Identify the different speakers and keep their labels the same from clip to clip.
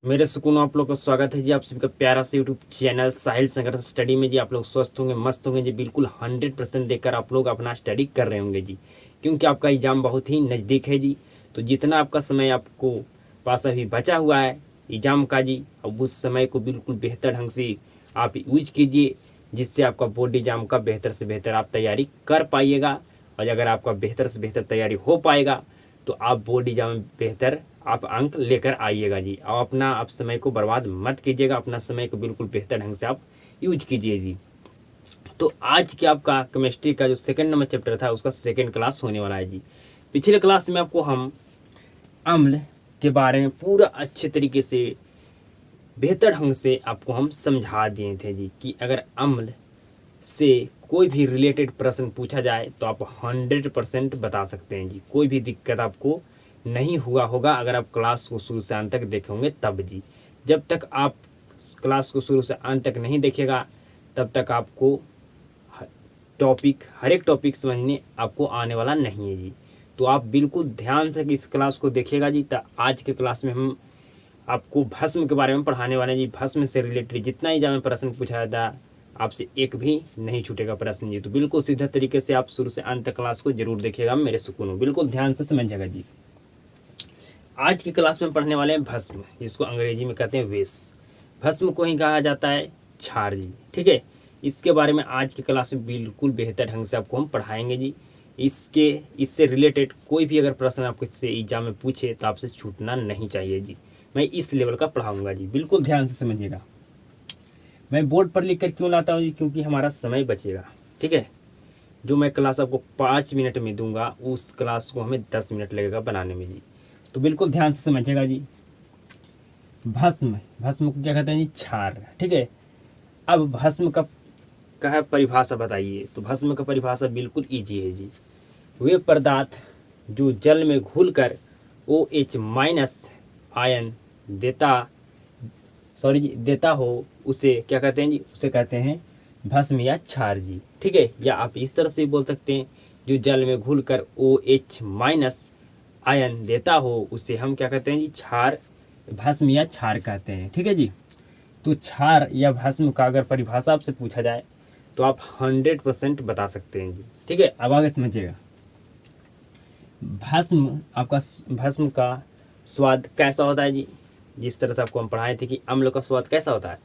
Speaker 1: मेरे सुकून आप लोग का स्वागत है जी। आप सभी का प्यारा सा यूट्यूब चैनल साहिल संघर्ष स्टडी में जी। आप लोग स्वस्थ होंगे, मस्त होंगे जी। बिल्कुल 100% देकर आप लोग अपना स्टडी कर रहे होंगे जी, क्योंकि आपका एग्जाम बहुत ही नज़दीक है जी। तो जितना आपका समय आपको पास अभी बचा हुआ है एग्जाम का जी, अब उस समय को बिल्कुल बेहतर ढंग से आप यूज कीजिए, जिससे आपका बोर्ड एग्जाम का बेहतर से बेहतर आप तैयारी कर पाइएगा। और अगर आपका बेहतर से बेहतर तैयारी हो पाएगा तो आप बोर्ड एग्जाम में बेहतर आप अंक लेकर आइएगा जी। और अपना आप समय को बर्बाद मत कीजिएगा, अपना समय को बिल्कुल बेहतर ढंग से आप यूज कीजिए जी। तो आज के आपका केमिस्ट्री का जो सेकंड नंबर चैप्टर था उसका सेकंड क्लास होने वाला है जी। पिछले क्लास में आपको हम अम्ल के बारे में पूरा अच्छे तरीके से बेहतर ढंग से आपको हम समझा दिए थे जी, कि अगर अम्ल से कोई भी रिलेटेड प्रश्न पूछा जाए तो आप 100% बता सकते हैं जी। कोई भी दिक्कत आपको नहीं हुआ होगा अगर आप क्लास को शुरू से अंत तक देखेंगे तब जी। जब तक आप क्लास को शुरू से अंत तक नहीं देखेगा तब तक आपको हर एक टॉपिक समझने आपको आने वाला नहीं है जी। तो आप बिल्कुल ध्यान से इस क्लास को देखिएगा जी। तो आज के क्लास में हम आपको भस्म के बारे में पढ़ाने वाले हैं जी। भस्म से रिलेटेड जितना एग्जाम में प्रश्न पूछा जाता है आपसे एक भी नहीं छूटेगा प्रश्न जी। तो बिल्कुल सीधा तरीके से आप शुरू से अंत तक क्लास को जरूर देखिएगा मेरे सुकून, बिल्कुल ध्यान से समझिएगा जी। आज की क्लास में पढ़ने वाले हैं भस्म, जिसको अंग्रेजी में कहते हैं वेश। भस्म को ही कहा जाता है क्षार जी, ठीक है। इसके बारे में आज की क्लास में बिल्कुल बेहतर ढंग से आपको हम पढ़ाएंगे जी। इससे रिलेटेड कोई भी अगर प्रश्न आपको इससे एग्जाम में पूछे तो आपसे छूटना नहीं चाहिए जी। मैं इस लेवल का पढ़ाऊंगा जी, बिल्कुल ध्यान से समझिएगा। मैं बोर्ड पर लिख कर क्यों लाता हूँ जी, क्योंकि हमारा समय बचेगा, ठीक है। जो मैं क्लास आपको 5 मिनट में दूंगा उस क्लास को हमें 10 मिनट लगेगा बनाने में जी। तो बिल्कुल ध्यान से समझिएगा जी। भस्म, भस्म को क्या कहते हैं जी, क्षार, ठीक है। अब भस्म का है परिभाषा बताइए। तो भस्म का परिभाषा बिल्कुल इजी है जी। वे पदार्थ जो जल में घुलकर OH- आयन देता हो उसे क्या कहते हैं जी, उसे कहते हैं भस्म या क्षार जी, ठीक है। या आप इस तरह से बोल सकते हैं जो जल में घुलकर OH- आयन देता हो उसे हम क्या कहते हैं जी, क्षार, भस्म या क्षार कहते हैं, ठीक है जी। तो क्षार या भस्म का अगर परिभाषा आपसे पूछा जाए तो आप 100% बता सकते हैं जी, ठीक है। अब आगे समझिएगा। भस्म का स्वाद कैसा होता है जी। जिस तरह से आपको हम पढ़ाए थे कि अम्ल का स्वाद कैसा होता है,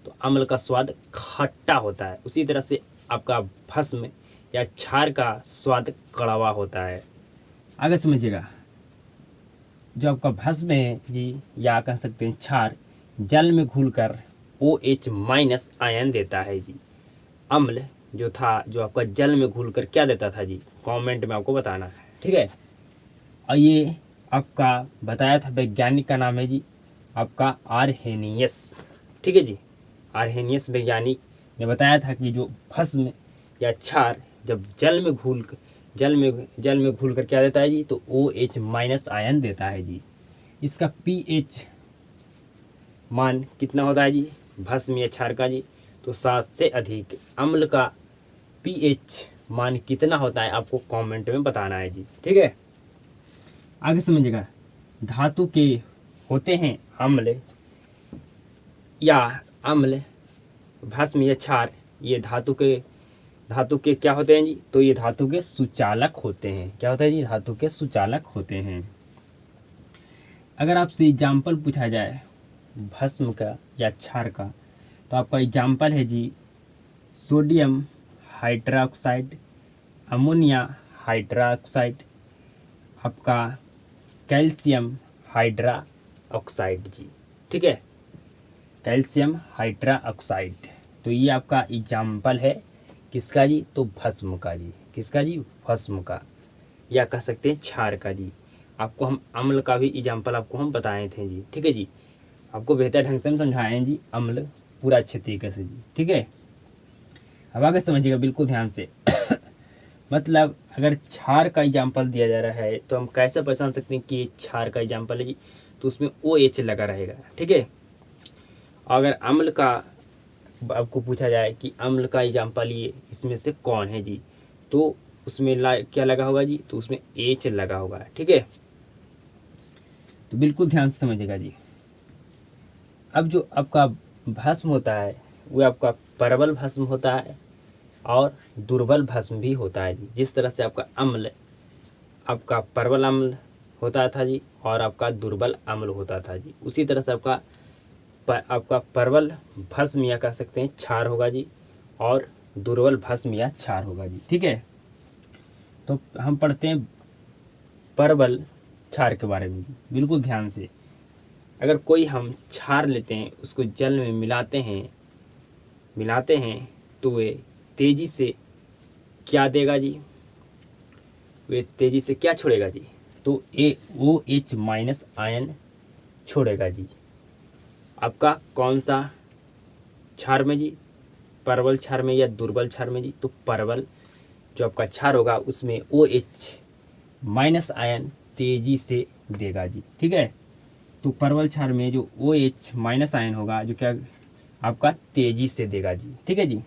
Speaker 1: तो अम्ल का स्वाद खट्टा होता है। उसी तरह से आपका भस्म या क्षार का स्वाद कड़वा होता है। आगे समझिएगा। जो आपका भस्म है जी, या कह सकते हैं क्षार, जल में घुलकर OH- आयन देता है जी। अम्ल जो था, जो आपका जल में घुलकर क्या देता था जी, कमेंट में आपको बताना है, ठीक है। और ये आपका बताया था वैज्ञानिक का नाम है जी आपका आर्हेनियस, ठीक है जी। आर्हेनियस वैज्ञानिक ने बताया था कि जो भस्म या क्षार जब जल में घुलकर क्या देता है जी, तो OH- आयन देता है जी। इसका pH मान कितना होता है जी, भस्म या क्षार का जी, तो 7 से अधिक। अम्ल का pH मान कितना होता है आपको कमेंट में बताना है जी, ठीक है। आगे समझिएगा। धातु के होते हैं अम्ल या अम्ल, भस्म या क्षार, ये धातु के क्या होते हैं जी, तो ये धातु के सुचालक होते हैं। क्या होता है जी, धातु के सुचालक होते हैं। अगर आपसे एग्जाम्पल पूछा जाए भस्म का या क्षार का, तो आपका एग्जाम्पल है जी सोडियम हाइड्रोक्साइड, अमोनिया हाइड्रोक्साइड, आपका कैल्शियम हाइड्रोक्साइड जी, ठीक है। कैल्शियम हाइड्रोक्साइड, तो ये आपका एग्जाम्पल है किसका जी, तो भस्म का जी। किसका जी, भस्म का, या कह सकते हैं क्षार का जी। आपको हम अम्ल का भी एग्जाम्पल आपको हम बताए थे जी, ठीक है जी। आपको बेहतर ढंग से हम समझाए हैं जी अम्ल पूरा अच्छे तरीके से जी, ठीक है। अब आगे समझिएगा बिल्कुल ध्यान से। मतलब अगर क्षार का एग्जाम्पल दिया जा रहा है तो हम कैसे पहचान सकते हैं कि ये क्षार का एग्जाम्पल है जी, तो उसमें OH लगा रहेगा, ठीक है। अगर अम्ल का आपको पूछा जाए कि अम्ल का एग्जाम्पल ये इसमें से कौन है जी, तो उसमें क्या लगा होगा जी, तो उसमें H लगा होगा, ठीक है। तो बिल्कुल ध्यान से समझिएगा जी। अब जो आपका भस्म होता है वो आपका प्रबल भस्म होता है और दुर्बल भस्म भी होता है जी। जिस तरह से आपका अम्ल आपका प्रबल अम्ल होता था जी और आपका दुर्बल अम्ल होता था जी, उसी तरह से आपका प्रबल भस्म या कह सकते हैं क्षार होगा जी और दुर्बल भस्म या क्षार होगा जी। ठीक है, तो हम पढ़ते हैं प्रबल क्षार के बारे में जी। बिल्कुल ध्यान से, अगर कोई हम क्षार लेते हैं उसको जल में मिलाते हैं तो वे तेजी से क्या देगा जी, वे तेजी से क्या छोड़ेगा जी, तो OH माइनस आयन छोड़ेगा जी। आपका कौन सा क्षार में जी, प्रबल क्षार में या दुर्बल क्षार में जी, तो प्रबल जो आपका क्षार होगा उसमें OH माइनस आयन तेजी से देगा जी। ठीक है, तो प्रबल क्षार में जो OH माइनस आयन होगा जो क्या आपका तेजी से देगा जी। ठीक है जी,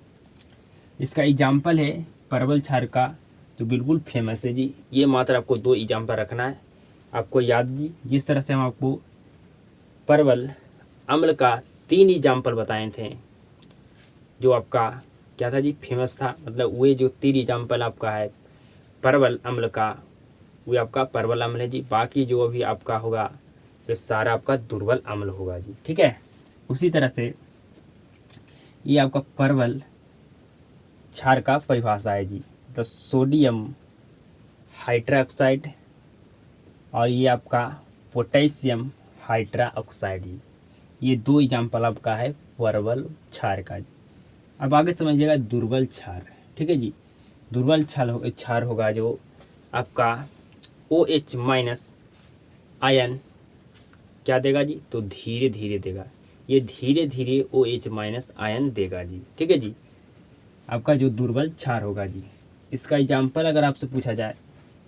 Speaker 1: इसका एग्जाम्पल है प्रबल क्षार का जो बिल्कुल फेमस है जी। ये मात्र आपको 2 एग्जाम्पल रखना है आपको याद जी। जिस तरह से हम आपको प्रबल अम्ल का 3 एग्जाम्पल बताए थे जो आपका क्या था जी, फेमस था, मतलब वे जो 3 एग्जाम्पल आपका है प्रबल अम्ल का वो आपका प्रबल अम्ल है जी। बाकी जो अभी आपका होगा ये सारा आपका दुर्बल अम्ल होगा जी। ठीक है, उसी तरह से ये आपका प्रबल क्षार का परिभाषा है जी, तो सोडियम हाइड्रोक्साइड और ये आपका पोटेशियम हाइड्रोक्साइड जी। ये 2 एग्जाम्पल आपका है प्रबल क्षार का जी। अब आगे समझिएगा दुर्बल क्षार। ठीक है जी, दुर्बल क्षार होगा जो आपका OH माइनस आयन क्या देगा जी, तो धीरे धीरे देगा, ये धीरे धीरे OH माइनस आयन देगा जी। ठीक है जी, आपका जो दुर्बल क्षार होगा जी। इसका एग्जाम्पल अगर आपसे पूछा जाए,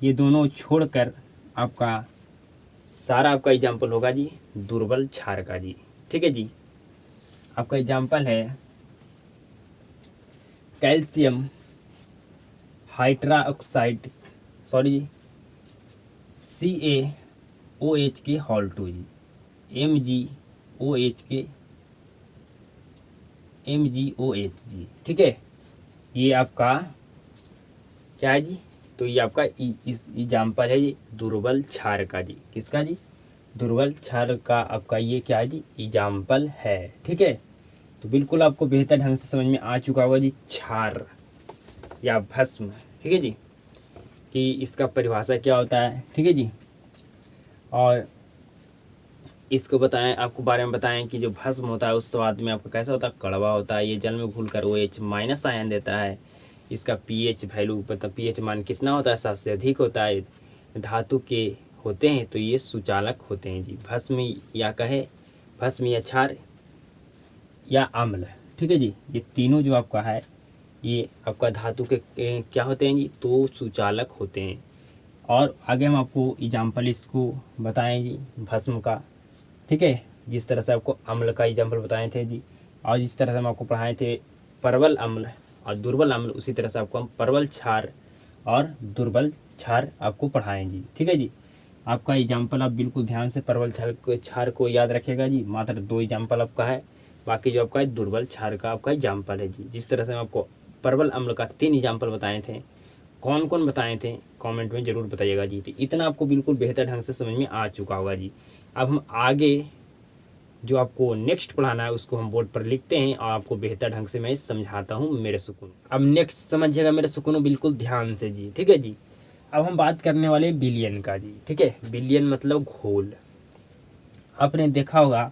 Speaker 1: ये दोनों छोड़कर आपका सारा आपका एग्जाम्पल होगा जी दुर्बल क्षार का जी। ठीक है जी, आपका एग्जाम्पल है कैल्शियम हाइड्रोक्साइड CaOH के होल 2 जी, MgOH जी। ठीक है, ये आपका क्या है जी, तो ये आपका एग्जाम्पल है जी दुर्बल क्षार का जी। किसका जी, दुर्बल क्षार का आपका ये क्या है जी, एग्जाम्पल है। ठीक है, तो बिल्कुल आपको बेहतर ढंग से समझ में आ चुका होगा जी क्षार या भस्म। ठीक है जी, कि इसका परिभाषा क्या होता है। ठीक है जी, और इसको बताएं, आपको बारे में बताएं कि जो भस्म होता है उस स्वाद में आपका कैसा होता है, कड़वा होता है। ये जल में घुलकर OH माइनस आयन देता है। इसका pH वैल्यू मतलब pH मान कितना होता है, 7 से अधिक होता है। धातु के होते हैं तो ये सुचालक होते हैं जी। भस्म या कहे भस्म या क्षार या अम्ल। ठीक है जी, ये तीनों जो आपका है ये आपका धातु के क्या होते हैं जी, तो सुचालक होते हैं। और आगे हम आपको एग्जाम्पल इसको बताएं जी भस्म का। ठीक है, जिस तरह से आपको अम्ल का एग्जाम्पल बताए थे जी, और जिस तरह से हम आपको पढ़ाए थे प्रबल अम्ल और दुर्बल अम्ल, उसी तरह से आपको हम प्रबल क्षार और दुर्बल क्षार आपको पढ़ाएं जी। ठीक है जी, आपका एग्जाम्पल आप बिल्कुल ध्यान से प्रबल क्षार को याद रखेगा जी। मात्र 2 एग्जाम्पल आपका है, बाकी जो आपका है दुर्बल क्षार का आपका एग्जाम्पल है जी। जिस तरह से हम आपको प्रबल अम्ल का 3 एग्जाम्पल बताए थे, कौन कौन बताए थे कमेंट में जरूर बताइएगा जी। तो इतना आपको बिल्कुल बेहतर ढंग से समझ में आ चुका होगा जी। अब हम आगे जो आपको नेक्स्ट पढ़ाना है उसको हम बोर्ड पर लिखते हैं और आपको बेहतर ढंग से मैं समझाता हूँ मेरे सुकून। अब नेक्स्ट समझिएगा मेरे सुकून बिल्कुल ध्यान से जी। ठीक है जी, अब हम बात करने वाले बिलियन का जी। ठीक है, बिलियन मतलब घोल। आपने देखा होगा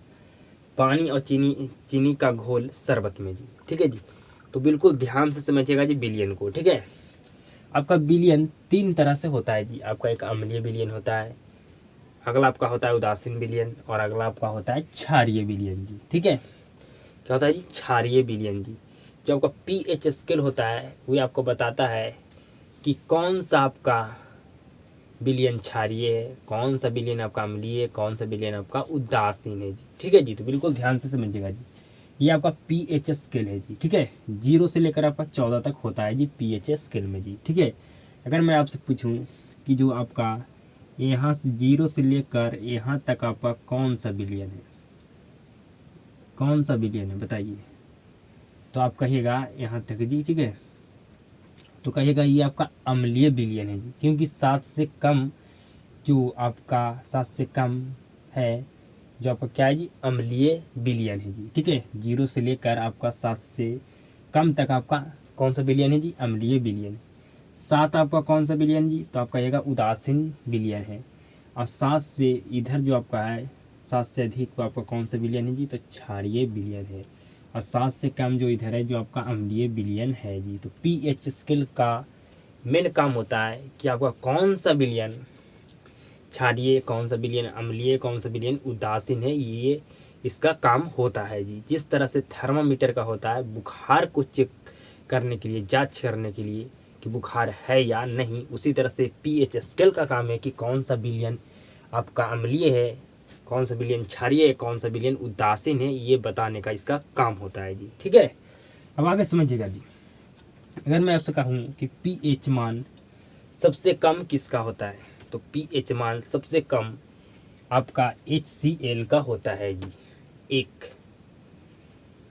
Speaker 1: पानी और चीनी का घोल शरबत में जी। ठीक है जी, तो बिल्कुल ध्यान से समझिएगा जी बिलियन को। ठीक है, आपका बिलियन 3 तरह से होता है जी। आपका एक अम्लीय बिलियन होता है, अगला आपका होता है उदासीन बिलियन और अगला आपका होता है क्षारीय बिलियन जी। ठीक है, क्या होता है जी, क्षारीय बिलियन जी। जो आपका pH स्केल होता है वो आपको बताता है कि कौन सा आपका बिलियन क्षारीय है, कौन सा बिलियन आपका अम्लीय है, कौन सा बिलियन आपका उदासीन है जी। ठीक है जी, तो बिल्कुल ध्यान से समझिएगा जी। ये आपका pH स्केल है जी। ठीक है, 0 से लेकर आपका 14 तक होता है जी pH स्केल में जी। ठीक है, अगर मैं आपसे पूछूं कि जो आपका यहाँ से 0 से लेकर यहाँ तक आपका कौन सा बिलियन है, कौन सा विलयन है बताइए। तो आप कहिएगा यहाँ तक जी, ठीक है। तो कहिएगा ये आपका अम्लीय विलयन है जी, क्योंकि 7 से कम जो आपका 7 से कम है जो आपका क्या है जी, अम्लीय विलयन है जी, ठीक है। 0 से लेकर आपका 7 से कम तक आपका कौन सा विलयन है जी, अम्लीय विलयन। 7 आपका कौन सा विलयन जी, तो आपका कहिएगा उदासीन विलयन है। और 7 से इधर जो आपका है 7 से अधिक तो आपका कौन सा विलयन है जी, तो क्षारीय विलयन है। और 7 से कम जो इधर है जो आपका अम्लीय विलयन है जी। तो पीएच स्केल का मेन काम होता है कि आपका कौन सा विलयन क्षारीय, कौन सा विलयन अम्लीय, कौन सा विलयन उदासीन है, ये इसका काम होता है जी। जिस तरह से थर्मामीटर का होता है बुखार को चेक करने के लिए, जांच करने के लिए कि बुखार है या नहीं, उसी तरह से पीएच स्केल का काम है कि कौन सा विलयन आपका अम्लीय है, कौन सा विलयन क्षारीय है, कौन सा विलयन उदासीन है, ये बताने का इसका काम होता है जी, ठीक है। अब आगे समझिएगा जी। अगर मैं आपसे कहूँ कि पीएच मान सबसे कम किसका होता है, तो पीएच मान सबसे कम आपका HCl का होता है जी। एक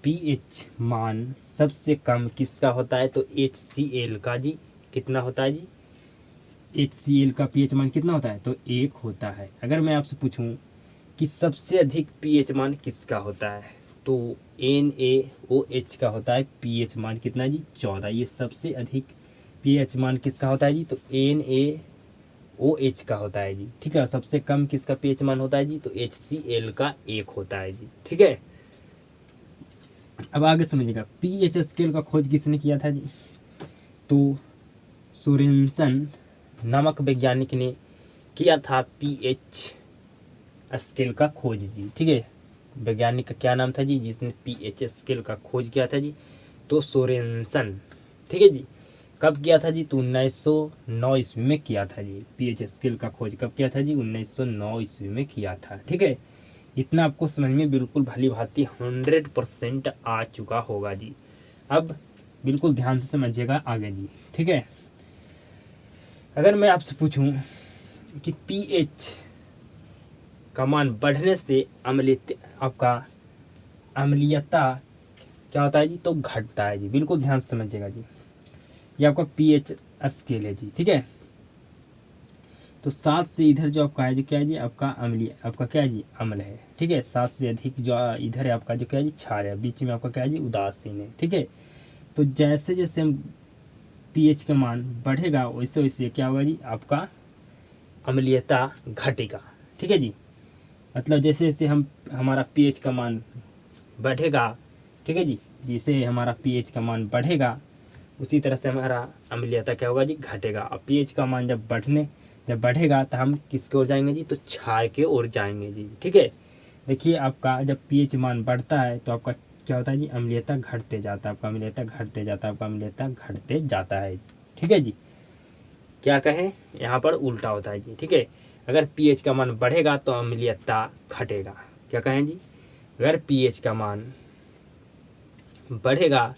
Speaker 1: पीएच मान सबसे कम किसका होता है, तो HCl का जी। कितना होता है जी, HCl का पीएच मान कितना होता है, तो 1 होता है। अगर मैं आपसे पूछूं कि सबसे अधिक पीएच मान किसका होता है, तो NaOH का होता है पीएच मान कितना जी, 14। ये सबसे अधिक पीएच मान किसका होता है जी, तो NaOH का होता है जी, ठीक है। सबसे कम किसका पीएच मान होता है जी, तो HCl का 1 होता है जी, ठीक है। अब आगे समझिएगा पीएच स्केल का खोज किसने किया था जी, तो सोरेनसन नामक वैज्ञानिक ने किया था पीएच स्केल का खोज जी, ठीक है। वैज्ञानिक का क्या नाम था जी, जिसने पीएच स्केल का खोज किया था जी, तो सोरेनसन, ठीक है जी। कब किया था जी, तो 1909 ईस्वी में किया था जी। पीएच स्केल का खोज कब किया था जी, 1909 ईस्वी में किया था, ठीक है। इतना आपको समझ में बिल्कुल भली भांति 100% आ चुका होगा जी। अब बिल्कुल ध्यान से समझिएगा आगे जी, ठीक है। अगर मैं आपसे पूछूं कि पीएच का मान बढ़ने से आपका अम्लीयता क्या होता है जी, तो घटता है जी। बिल्कुल ध्यान से समझिएगा जी। ये आपका पीएच स्केल है जी, ठीक है। तो 7 से इधर जो आपका है जो क्या है जी, आपका अम्लीय, आपका क्या है जी, अम्ल है, ठीक है। 7 से अधिक जो इधर है आपका जो क्या है जी, क्षार है। बीच में आपका क्या है जी, उदासीन है, ठीक है। तो जैसे जैसे हम पीएच का मान बढ़ेगा वैसे वैसे क्या होगा जी, आपका अम्लीयता घटेगा, ठीक है जी। मतलब जैसे जैसे हमारा पीएच का मान बढ़ेगा, ठीक है जी, जैसे हमारा पीएच का मान बढ़ेगा उसी तरह से हमारा अम्लीयता क्या होगा जी, घटेगा। और पीएच का मान जब बढ़ेगा तो हम किसकी ओर जाएंगे जी, तो क्षार के ओर जाएंगे जी, ठीक है। देखिए आपका जब पीएच मान बढ़ता है तो आपका क्या होता है जी, अम्लीयता घटते जाता है, आपका अम्लीयता घटते जाता है, आपका अम्लीयता घटते जाता है, ठीक है जी। क्या कहें, यहाँ पर उल्टा होता है जी, ठीक है। अगर पीएच का मान बढ़ेगा तो अम्लीयता घटेगा। क्या कहें जी, अगर पीएच का मान बढ़ेगा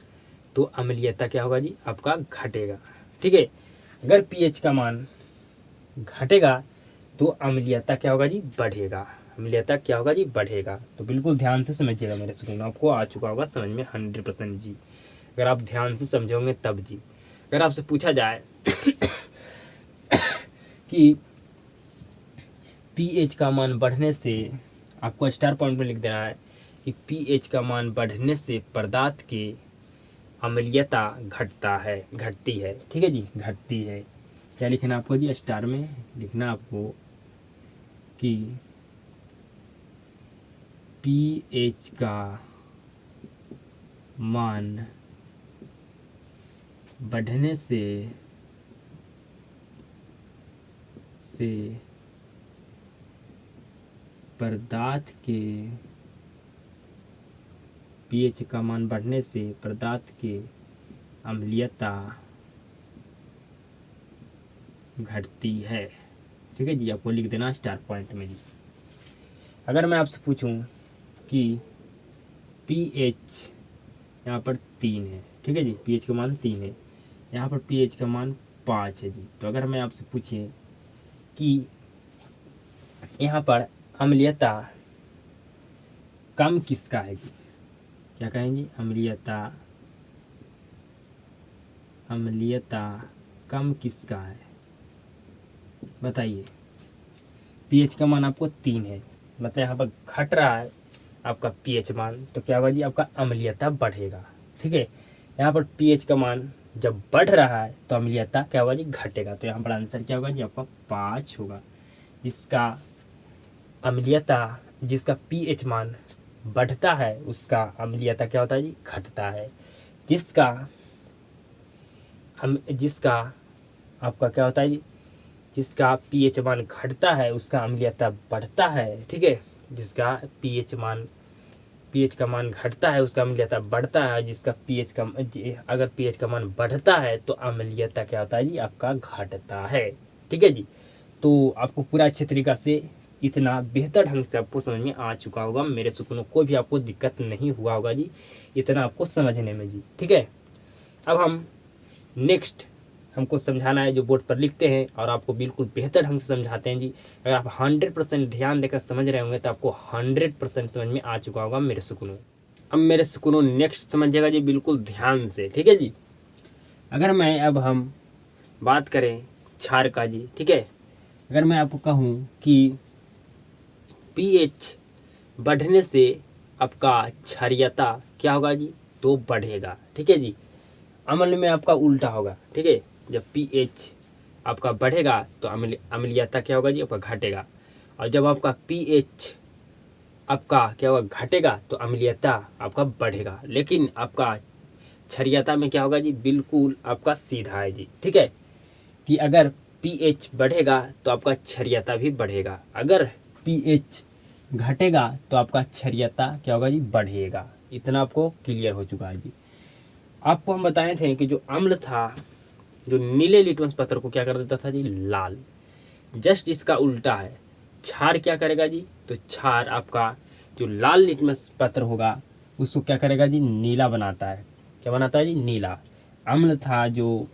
Speaker 1: तो अम्लीयता क्या होगा जी, आपका घटेगा, ठीक है। अगर पीएच का मान घटेगा तो अम्लीयता क्या होगा जी, बढ़ेगा। अम्लीयता क्या होगा जी, बढ़ेगा। तो बिल्कुल ध्यान से समझिएगा मेरे स्टूडेंट, आपको आ चुका होगा समझ में 100% जी। अगर आप ध्यान से समझोगे तब जी। अगर आपसे पूछा जाए कि पीएच का मान बढ़ने से, आपको स्टार पॉइंट में लिख देना है कि पीएच का मान बढ़ने से पदार्थ की अम्लीयता घटती है, ठीक है जी, घटती है। क्या लिखना आपको जी, स्टार में लिखना आपको कि पीएच का मान बढ़ने से पदार्थ के पीएच का मान बढ़ने से पदार्थ के अम्लीयता घटती है, ठीक है जी। आपको लिख देना स्टार पॉइंट में जी। अगर मैं आपसे पूछूं कि पीएच यहाँ पर 3 है, ठीक है जी, पीएच का मान 3 है, यहाँ पर पीएच का मान 5 है जी। तो अगर मैं आपसे पूछे कि यहाँ पर अम्लीयता कम किसका है जी, क्या कहेंगे, अम्लीयता कम किसका है, बताइए। पीएच का मान आपको 3 है, मतलब यहाँ पर घट रहा है आपका पीएच मान, तो क्या होगा जी, आपका अम्लीयता बढ़ेगा। ठीक है, यहाँ पर पीएच का मान जब बढ़ रहा है तो अम्लीयता क्या होगा जी, घटेगा। तो यहाँ पर आंसर क्या होगा जी, आपका 5 होगा। जिसका अम्लीयता, जिसका पीएच मान बढ़ता है उसका अम्लीयता क्या होता है जी, घटता है। जिसका आपका क्या होता है जी, जिसका पीएच मान घटता है उसका अम्लीयता बढ़ता है। ठीक है, जिसका पीएच का मान घटता है उसका अम्लीयता बढ़ता है। जिसका अगर पीएच का मान बढ़ता है तो अम्लीयता क्या होता है जी, आपका घटता है। ठीक है जी, तो आपको पूरा अच्छे तरीका से इतना बेहतर ढंग से आपको समझ में आ चुका होगा। मेरे सुकूनों कोई भी आपको दिक्कत नहीं हुआ होगा जी, इतना आपको समझने में जी। ठीक है, अब हम नेक्स्ट हमको समझाना है जो बोर्ड पर लिखते हैं और आपको बिल्कुल बेहतर ढंग से समझाते हैं जी। अगर आप 100% ध्यान देकर समझ रहे होंगे तो आपको 100% समझ में आ चुका होगा मेरे सुकूनों। अब मेरे सुकूनों नेक्स्ट समझिएगा जी बिल्कुल ध्यान से। ठीक है जी, अगर मैं अब हम बात करें क्षार का जी। ठीक है, अगर मैं आपको कहूँ कि पीएच बढ़ने से आपका क्षारीयता क्या होगा जी, तो बढ़ेगा। ठीक है जी, अम्ल में आपका उल्टा होगा। ठीक है, जब पीएच आपका बढ़ेगा तो अम्लीयता क्या होगा जी, आपका घटेगा। और जब आपका पीएच आपका क्या होगा, घटेगा, तो अम्लीयता आपका बढ़ेगा। लेकिन आपका क्षारीयता में क्या होगा जी, बिल्कुल आपका सीधा है जी। ठीक है, कि अगर पीएच बढ़ेगा तो आपका क्षारीयता भी बढ़ेगा, अगर पीएच घटेगा तो आपका क्षारीयता क्या होगा जी, बढ़ेगा। इतना आपको क्लियर हो चुका है जी। आपको हम बताए थे कि जो अम्ल था, जो नीले लिटमस पत्र को क्या कर देता था जी, लाल। जस्ट इसका उल्टा है, क्षार क्या करेगा जी, तो क्षार आपका जो लाल लिटमस पत्र होगा उसको क्या करेगा जी, नीला बनाता है। क्या बनाता है जी, नीला। अम्ल था जो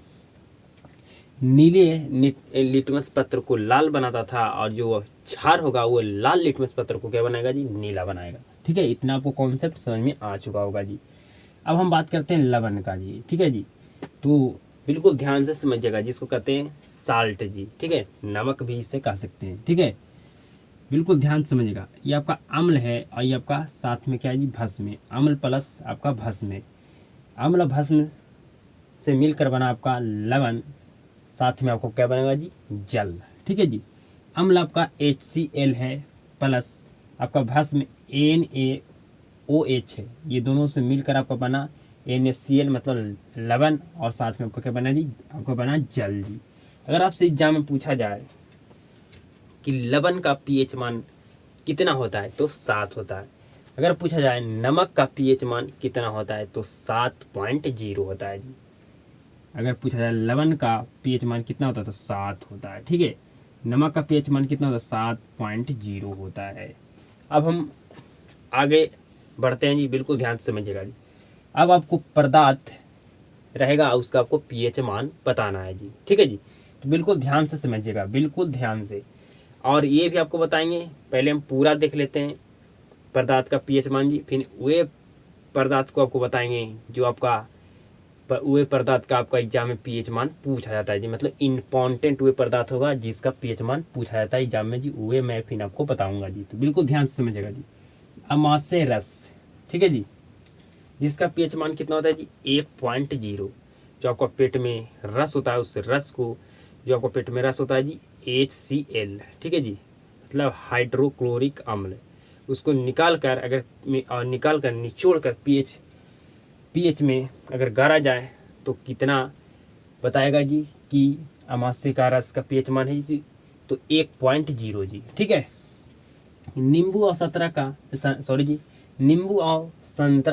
Speaker 1: नीले लिटमस पत्र को लाल बनाता था, और जो क्षार होगा वो लाल लिटमस पत्र को क्या बनाएगा जी, नीला बनाएगा। ठीक है, इतना आपको कॉन्सेप्ट समझ में आ चुका होगा जी। अब हम बात करते हैं लवण का जी। ठीक है जी, तो बिल्कुल ध्यान से समझिएगा, जिसको कहते हैं साल्ट जी। ठीक है, नमक भी इसे कह सकते हैं। ठीक है, बिल्कुल ध्यान समझिएगा, ये आपका अम्ल है और ये आपका साथ में क्या है जी, भस्म है। अम्ल प्लस आपका भस्म है, अम्ल भस्म से मिलकर बना आपका लवण, साथ में आपको क्या बनेगा जी, जल। ठीक है जी, अम्ल आपका HCl है प्लस आपका भस्म NaOH है, ये दोनों से मिलकर आपका बना NaCl मतलब लवण, और साथ में आपको क्या बना जी, आपको बना जल जी। अगर आपसे एग्जाम में पूछा जाए कि लवण का पीएच मान कितना होता है, तो 7 होता है। अगर पूछा जाए नमक का पीएच मान कितना होता है, तो 7.0 होता है जी। अगर पूछा जाए लवण का पीएच मान कितना होता है, तो 7 होता है। ठीक है, नमक का पीएच मान कितना होता है, 7.0 होता है। अब हम आगे बढ़ते हैं जी, बिल्कुल ध्यान से समझिएगा जी। अब आपको पदार्थ रहेगा, उसका आपको पीएच मान बताना है जी। ठीक है जी, तो बिल्कुल ध्यान से समझिएगा, बिल्कुल ध्यान से। और ये भी आपको बताएंगे, पहले हम पूरा देख लेते हैं पदार्थ का पीएच मान जी, फिर वे पदार्थ को आपको बताएंगे जो आपका वे पदार्थ का आपका एग्जाम में पीएच मान पूछा जाता है जी। मतलब इम्पॉर्टेंट वे पदार्थ होगा जिसका पीएच मान पूछा जाता है एग्जाम में जी, वे मैं फिर आपको बताऊंगा जी। तो बिल्कुल ध्यान से समझिएगा जी। अमाशय रस, ठीक है जी, जिसका पीएच मान कितना होता है जी, 1.0। जो आपका पेट में रस होता है उस रस को, जो आपका पेट में रस होता है जी, HCl। ठीक है जी, मतलब हाइड्रोक्लोरिक अम्ल, उसको निकाल कर निचोड़ कर पीएच में अगर गाड़ा जाए तो कितना बताएगा जी कि अमाशय का रस का पीएच मान है जी, तो 1.0 जी। ठीक है, नींबू और संतरा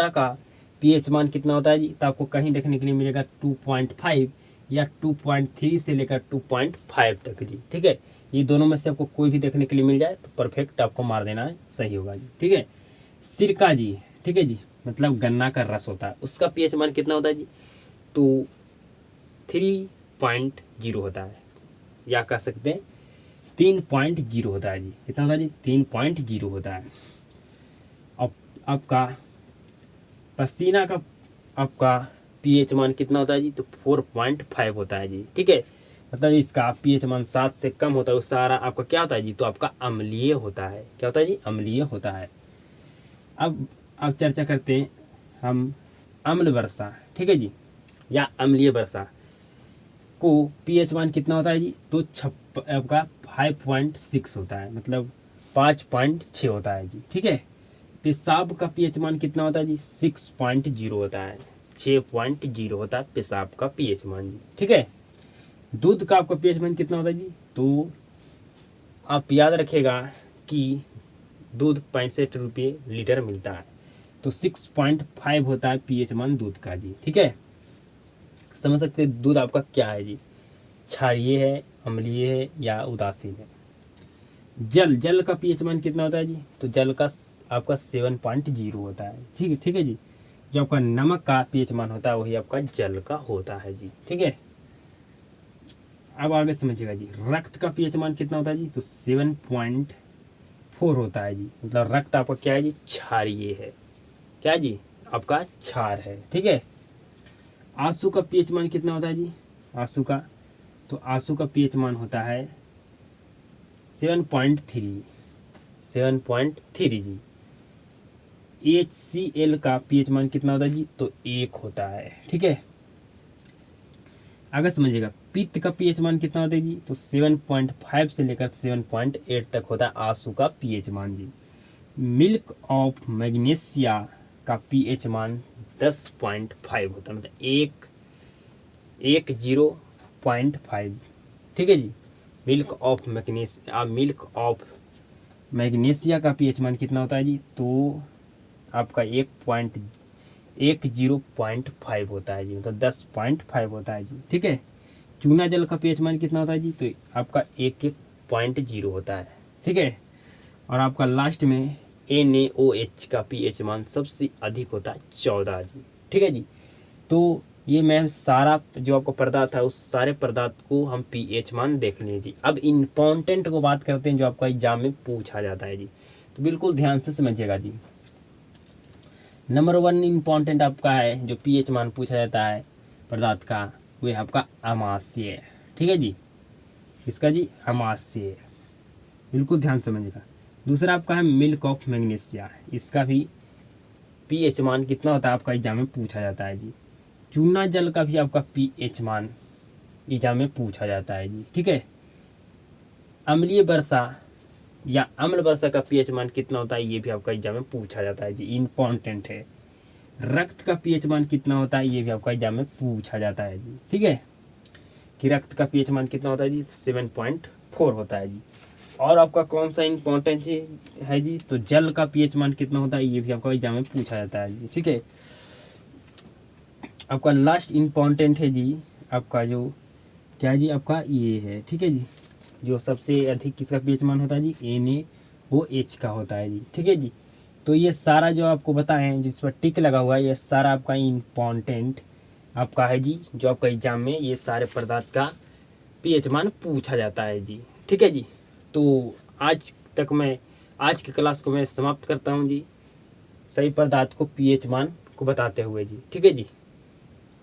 Speaker 1: का पीएच मान कितना होता है जी, तो आपको कहीं देखने के लिए मिलेगा 2.5 या 2.3 से लेकर 2.5 तक जी। ठीक है, ये दोनों में से आपको कोई भी देखने के लिए मिल जाए तो परफेक्ट आपको मार देना है, सही होगा जी। ठीक है, सिरका जी, ठीक है जी, मतलब गन्ना का रस होता है, उसका पीएच मान कितना होता है जी, तो 3.0 होता है, या कह सकते हैं 3.0 होता है जी। कितना होता है जी, 3.0 होता है। अब आपका पसीना का आपका pH मान कितना होता है जी, तो 4.5 होता है जी। ठीक है, मतलब इसका pH मान 7 से कम होता है, वो सारा आपका क्या होता है जी, तो आपका अम्लीय होता है। क्या होता है जी, अम्लीय होता है। अब चर्चा करते हैं हम अम्ल वर्षा। ठीक है जी, या अम्लीय वर्षा को pH मान कितना होता है जी, तो आपका 5.6 होता है, मतलब 5.6 होता है जी। ठीक है, पेशाब का pH मान कितना होता है जी, 6.0 होता है, 6.0 होता है पेशाब का pH मान जी। ठीक है, दूध का आपका pH मान कितना होता है जी, तो आप याद रखिएगा कि दूध 65 रुपये लीटर मिलता है, तो 6.5 होता है pH मान दूध का जी। ठीक है, समझ सकते हैं दूध आपका क्या है जी, क्षारीय है, अम्लीय है या उदासीन है। जल का pH मान कितना होता है जी, तो जल का आपका 7.0 होता है। ठीक है जी, जो आपका नमक का pH मान होता है वही आपका जल का होता है जी। ठीक है, अब आगे समझिएगा जी, रक्त का pH मान कितना होता है जी, तो 7.4 होता है जी। मतलब रक्त आपका क्या है जी, क्षारीय है। क्या है जी, आपका क्षार है। ठीक है, आंसू का pH मान कितना होता है जी, आंसू का pH मान होता है 7.3 जी। HCl का pH मान कितना होता है जी, तो 1 होता है। ठीक है, आगे समझिएगा, पित्त का pH मान कितना होता है जी, तो 7.5 से लेकर 7.8 तक होता है आंसू का pH मान जी। मिल्क ऑफ मैग्नीशिया का pH मान 10.5 होता है, मतलब 10.5। ठीक है जी, मिल्क ऑफ मैग्नीशिया का pH मान कितना होता है जी, तो आपका 10.5 होता है जी, मतलब 10.5 होता है जी। ठीक है, चूना जल का pH मान कितना होता है जी, तो आपका 1.0 होता है। ठीक है, और आपका लास्ट में NaOH का pH मान सबसे अधिक होता है 14 जी। ठीक है जी, तो ये मैं सारा जो आपको पदार्थ है उस सारे पदार्थ को हम pH मान देख लें जी। अब इम्पोर्टेंट को बात करते हैं जो आपका एग्जाम में पूछा जाता है जी, तो बिल्कुल ध्यान से समझिएगा जी। नंबर 1 इम्पोर्टेंट आपका है जो pH मान पूछा जाता है पदार्थ का, वो है आपका अमाशय। ठीक है जी, इसका जी अमाशय, बिल्कुल ध्यान समझिएगा। दूसरा आपका है मिल्क ऑफ मैग्नीशिया, इसका भी pH मान कितना होता है आपका एग्जाम में पूछा जाता है जी। चूना जल का भी आपका pH मान एग्जाम में पूछा जाता है जी। ठीक है, अम्लीय वर्षा या अम्ल वर्षा का pH मान कितना होता है ये भी आपका एग्जाम में पूछा जाता है जी, इम्पोर्टेंट है। रक्त का pH मान कितना होता है ये भी आपका एग्जाम में पूछा जाता है जी। ठीक है, कि रक्त का pH मान कितना होता है जी, 7.4 होता है जी। और आपका कौन सा इम्पोर्टेंट है जी, तो जल का pH मान कितना होता है ये भी आपका एग्जाम में पूछा जाता है जी। ठीक है, आपका लास्ट इम्पोर्टेंट है जी, आपका जो क्या है जी, आपका ये है। ठीक है जी, जो सबसे अधिक किसका pH मान होता है जी, NaOH का होता है जी। ठीक है जी, तो ये सारा जो आपको बताएं जिस पर टिक लगा हुआ है ये सारा आपका इम्पोर्टेंट आपका है जी, जो आपका एग्जाम में ये सारे पदार्थ का pH मान पूछा जाता है जी। ठीक है जी, तो आज की क्लास को मैं समाप्त करता हूँ जी, सही पदार्थ को pH मान को बताते हुए जी। ठीक है जी,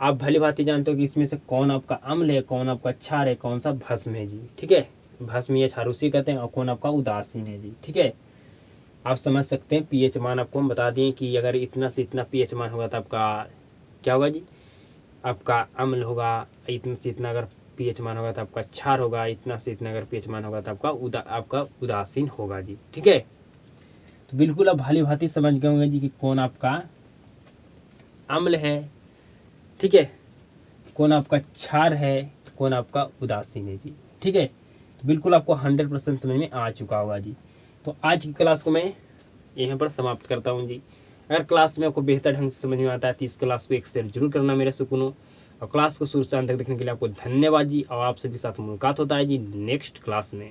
Speaker 1: आप भली भांति जानते हो कि इसमें से कौन आपका अम्ल है, कौन आपका क्षार है, कौन सा भस्म है जी। ठीक है, भस्म या क्षार उसी कहते हैं, और कौन आपका उदासीन है जी। ठीक है, आप समझ सकते हैं pH मान आपको हम बता दिए कि अगर इतना से इतना pH मान होगा तो आपका क्या होगा जी, आपका अम्ल होगा। इतना से इतना अगर pH मान होगा तो आपका क्षार होगा। इतना से इतना अगर pH मान होगा तो आपका उदासीन होगा जी। ठीक है, तो बिल्कुल आप भली भांति समझ गए होंगे जी कि कौन आपका अम्ल है, ठीक है, कौन आपका क्षार है, कौन आपका उदासीन है जी। ठीक है, तो बिल्कुल आपको 100% समझ में आ चुका होगा जी। तो आज की क्लास को मैं यहाँ पर समाप्त करता हूँ जी। अगर क्लास में आपको बेहतर ढंग से समझ में आता है तो इस क्लास को एक शेयर जरूर करना मेरे सुकूनों, और क्लास को शुरू से अंत तक देखने के लिए आपको धन्यवाद जी। और आप सभी साथ मुलाकात होता है जी नेक्स्ट क्लास में।